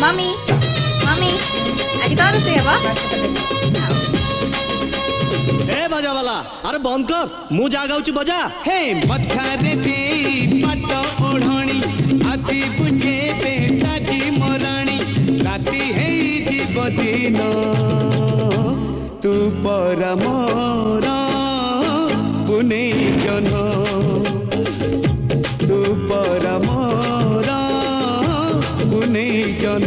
mummy mummy आगे तो से हवा ए बजा वाला अरे बंद कर मु जा गाउची बजा हे मथारे दे पट ओढ़णी आसी बुझे पे साजी मोराणी राती है जीव दिन तू पर मोरा पुने जन तू पर मोरा पुने जन